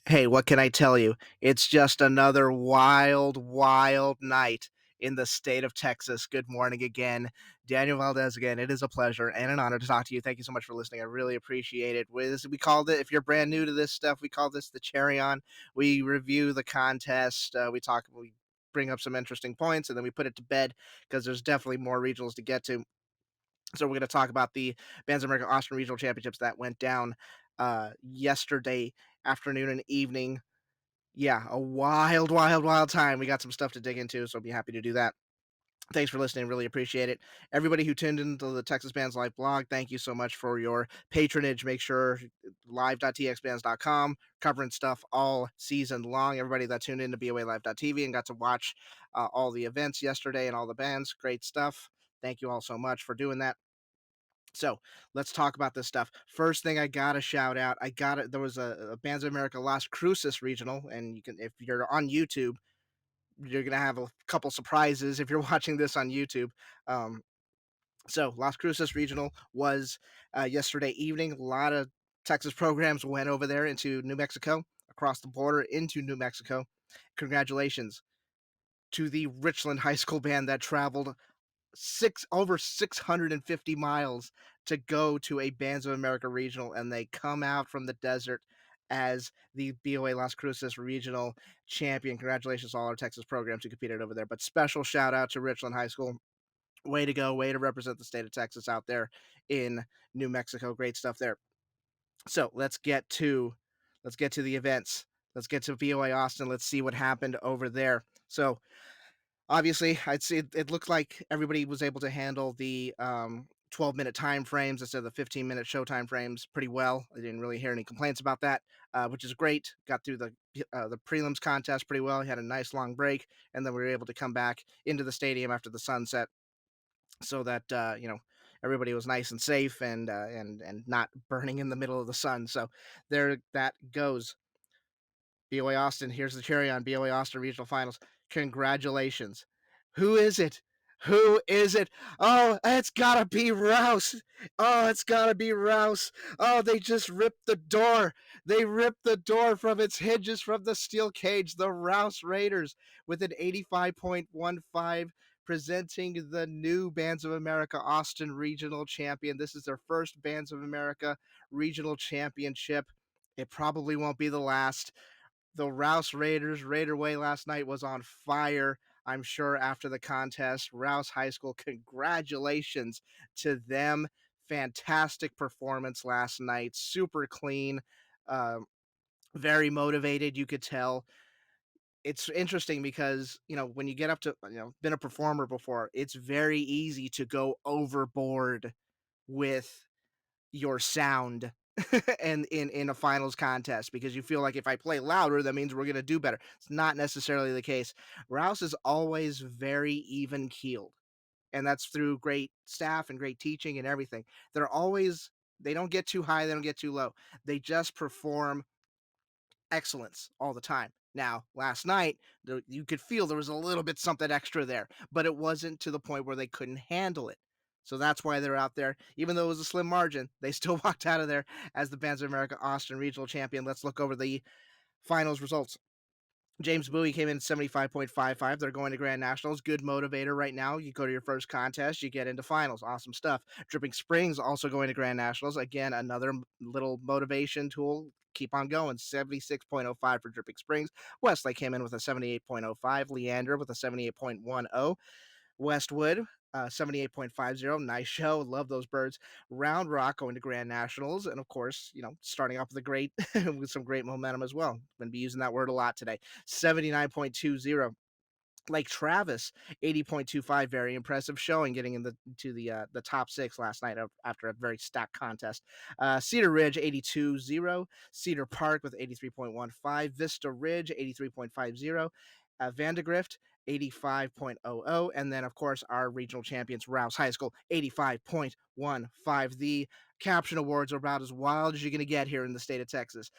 Hey, what can I tell you? It's just another wild, wild night in the state of Texas. Good morning again. Daniel Valdez again. It is a pleasure and an honor to talk to you. Thank you so much for listening. I really appreciate it. We called it, if you're brand new to this stuff, we call this the cherry on. We review the contest. We bring up some interesting points and then we put it to bed because there's definitely more regionals to get to. So we're going to talk about the Bands of America Austin Regional Championships that went down yesterday afternoon and evening. Yeah, a wild, wild, wild time. We got some stuff to dig into, so I'll be happy to do that. Thanks for listening. Really appreciate it. Everybody who tuned into the Texas Bands Live blog, thank you so much for your patronage. Make sure live.txbands.com covering stuff all season long. Everybody that tuned in to BOA and got to watch all the events yesterday and all the bands, great stuff. Thank you all so much for doing that. So let's talk about this stuff. First thing I gotta shout out, I got it. There was a Bands of America Las Cruces regional, and you can, if you're on YouTube, you're gonna have a couple surprises if you're watching this on YouTube. Um, so Las Cruces regional was yesterday evening. A lot of Texas programs went over there into New Mexico, across the border into New Mexico. Congratulations to the Richland High School band that traveled six over 650 miles to go to a Bands of America regional, and they come out from the desert as the BOA Las Cruces regional champion. Congratulations to all our Texas programs who competed over there. But special shout out to Richland High School. Way to go, way to represent the state of Texas out there in New Mexico. Great stuff there. So let's get to the events. Let's get to BOA Austin. Let's see what happened over there. So obviously, I'd say it looked like everybody was able to handle the 12-minute time frames instead of the 15-minute show time frames pretty well. I didn't really hear any complaints about that, which is great. Got through the prelims contest pretty well. He had a nice long break, and then we were able to come back into the stadium after the sunset, so that everybody was nice and safe and not burning in the middle of the sun. So there that goes. BOA Austin, here's the cherry on BOA Austin regional finals. Congratulations. Who is it? Who is it? Oh, it's gotta be Rouse. Oh, it's gotta be Rouse. Oh, they just ripped the door. They ripped the door from its hinges from the steel cage. The Rouse Raiders with an 85.15, presenting the new Bands of America Austin regional champion. This is their first Bands of America regional championship. It probably won't be the last. The Rouse Raiders, Raider Way last night was on fire. I'm sure after the contest, Rouse High School, congratulations to them. Fantastic performance last night. Super clean, uh, very motivated. You could tell. It's interesting because when you get up to been a performer before, it's very easy to go overboard with your sound and in a finals contest because you feel like if I play louder, that means we're going to do better. It's not necessarily the case. Rouse is always very even keeled, and that's through great staff and great teaching and everything. They don't get too high, they don't get too low. They just perform excellence all the time. Now, last night, you could feel there was a little bit something extra there, but it wasn't to the point where they couldn't handle it. So that's why they're out there. Even though it was a slim margin, they still walked out of there as the Bands of America Austin Regional Champion. Let's look over the finals results. James Bowie came in 75.55. They're going to Grand Nationals. Good motivator right now. You go to your first contest, you get into finals. Awesome stuff. Dripping Springs also going to Grand Nationals. Again, another little motivation tool. Keep on going. 76.05 for Dripping Springs. Westlake came in with a 78.05. Leander with a 78.10. Westwood, 78.50. Nice show. Love those birds. Round Rock going to Grand Nationals. And of course, starting off with a great, with some great momentum as well. Going to be using that word a lot today. 79.20. Lake Travis, 80.25, very impressive showing, getting into the top six last night after a very stacked contest. Cedar Ridge, 82.0. Cedar Park with 83.15. Vista Ridge, 83.50. Vandegrift, 85.00. And then, of course, our regional champions, Rouse High School, 85.15. The caption awards are about as wild as you're going to get here in the state of Texas.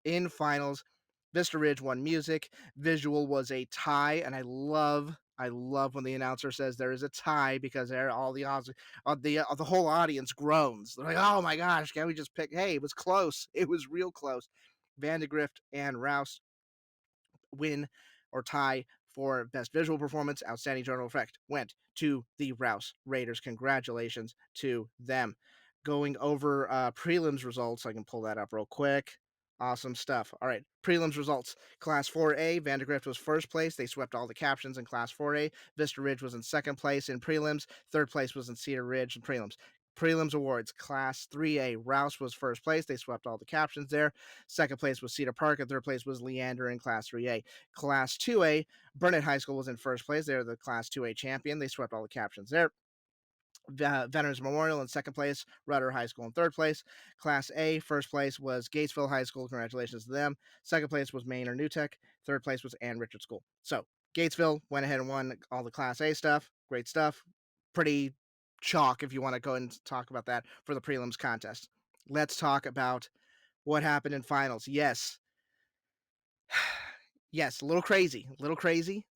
In finals, Vista Ridge won music. Visual was a tie, and I love when the announcer says there is a tie because all the whole audience groans. They're like, "Oh my gosh, can we just pick?" Hey, it was close. It was real close. Vandegrift and Rouse win or tie for best visual performance. Outstanding general effect went to the Rouse Raiders. Congratulations to them. Going over prelims results, I can pull that up real quick. Awesome stuff. All right, prelims results. Class 4A, Vandegrift was first place. They swept all the captions in Class 4A. Vista Ridge was in second place in prelims. Third place was in Cedar Ridge in prelims. Prelims awards. Class 3A, Rouse was first place. They swept all the captions there. Second place was Cedar Park, and third place was Leander in Class 3A. Class 2A, Burnett High School was in first place. They're the Class 2A champion. They swept all the captions there. Veterans Memorial in second place, Rudder High School in third place. Class A, first place was Gatesville High School. Congratulations to them. Second place was Maine or New Tech. Third place was Ann Richard School. So Gatesville went ahead and won all the Class A stuff. Great stuff. Pretty chalk if you want to go and talk about that for the prelims contest. Let's talk about what happened in finals. Yes, yes, a little crazy.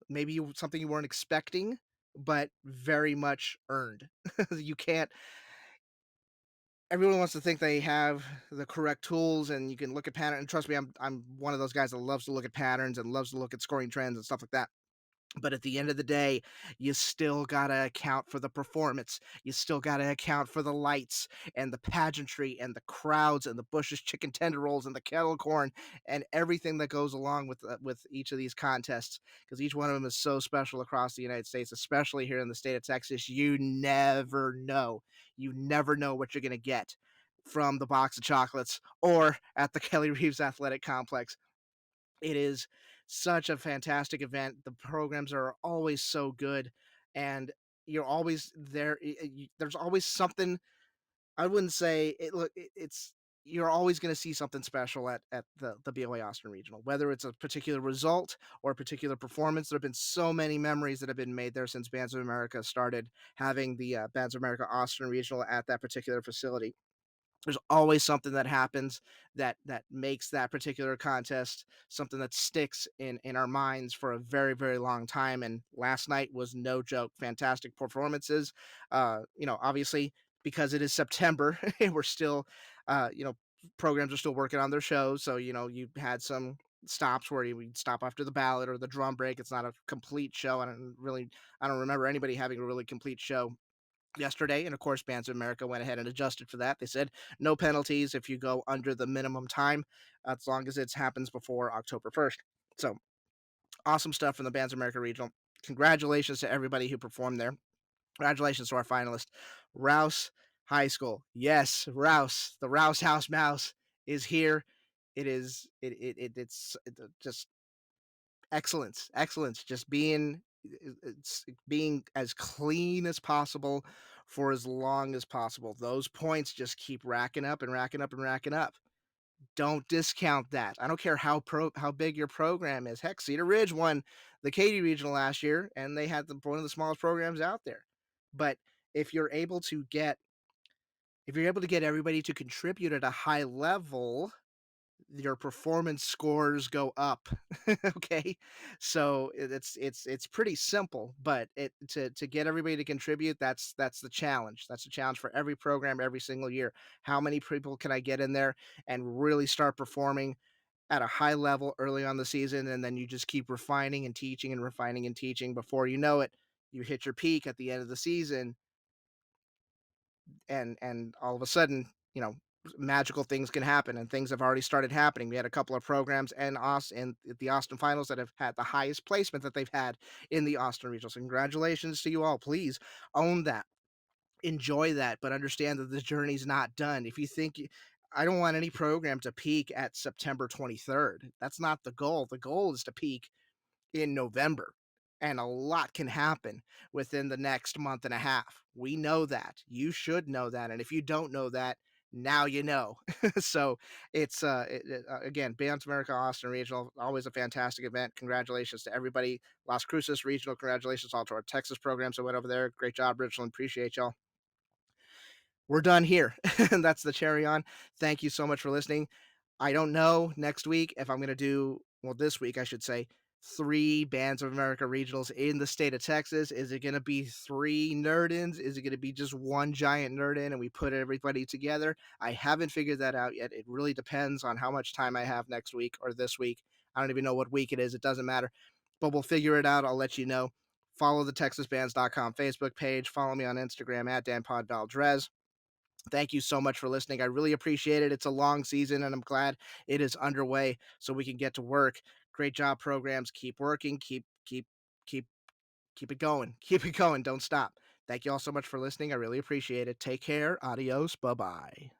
Maybe something you weren't expecting, but very much earned. You can't. Everyone wants to think they have the correct tools, and you can look at pattern. And trust me, I'm one of those guys that loves to look at patterns and loves to look at scoring trends and stuff like that. But at the end of the day, you still got to account for the performance. You still got to account for the lights and the pageantry and the crowds and the Bush's chicken tenderolls and the kettle corn and everything that goes along with each of these contests, because each one of them is so special across the United States, especially here in the state of Texas. You never know. You never know what you're going to get from the box of chocolates or at the Kelly Reeves Athletic Complex. It is such a fantastic event. The programs are always so good, and you're always there. There's always something. I wouldn't say it. Look, it's you're always going to see something special at the BOA Austin Regional, whether it's a particular result or a particular performance. There have been so many memories that have been made there since Bands of America started having the Bands of America Austin Regional at that particular facility. There's always something that happens that makes that particular contest something that sticks in our minds for a very long time. And last night was no joke. Fantastic performances. Obviously because it is September, we're still, programs are still working on their shows. So you had some stops where you would stop after the ballad or the drum break. It's not a complete show. I don't remember anybody having a really complete show yesterday. And of course, Bands of America went ahead and adjusted for that. They said no penalties if you go under the minimum time, as long as it happens before October 1st. So awesome stuff from the Bands of America Regional. Congratulations to everybody who performed there. Congratulations to our finalist, Rouse High School. Yes, Rouse, the Rouse House Mouse is here. It is it's just excellence, excellence, just it's being as clean as possible for as long as possible. Those points just keep racking up and racking up and racking up. Don't discount that. I don't care how big your program is. Heck, Cedar Ridge won the Katy Regional last year, and they had one of the smallest programs out there. But if you're able to get if you're able to get everybody to contribute at a high level, your performance scores go up. Okay, so it's pretty simple, but it to get everybody to contribute, that's the challenge. That's the challenge for every program every single year. How many people can I get in there and really start performing at a high level early on the season, and then you just keep refining and teaching and refining and teaching. Before you know it, you hit your peak at the end of the season, and all of a sudden, magical things can happen, and things have already started happening. We had a couple of programs and Austin in the Austin finals that have had the highest placement that they've had in the Austin regional. So congratulations to you all. Please own that, enjoy that, but understand that the journey's not done. If you think I don't want any program to peak at September 23rd. That's not the goal. The goal is to peak in November. And a lot can happen within the next month and a half. We know that. You should know that. And if you don't know that, now you know. So it's again, Bands America Austin Regional, always a fantastic event. Congratulations to everybody. Las Cruces Regional, congratulations all to our Texas programs that went over there. Great job, Richland. Appreciate y'all. We're done here. And that's the cherry on. Thank you so much for listening. I don't know next week if I'm going to do, well, this week, I should say, three Bands of America regionals in the state of Texas? Is it going to be three nerd-ins? Is it going to be just one giant nerd-in and we put everybody together? I haven't figured that out yet. It really depends on how much time I have next week or this week. I don't even know what week it is. It doesn't matter, but we'll figure it out. I'll let you know. Follow the TexasBands.com Facebook page. Follow me on Instagram at DanPodValdrez. Thank you so much for listening. I really appreciate it. It's a long season, and I'm glad it is underway so we can get to work. Great job, programs. Keep working. Keep keep it going. Keep it going. Don't stop. Thank you all so much for listening. I really appreciate it. Take care. Adios. Bye bye.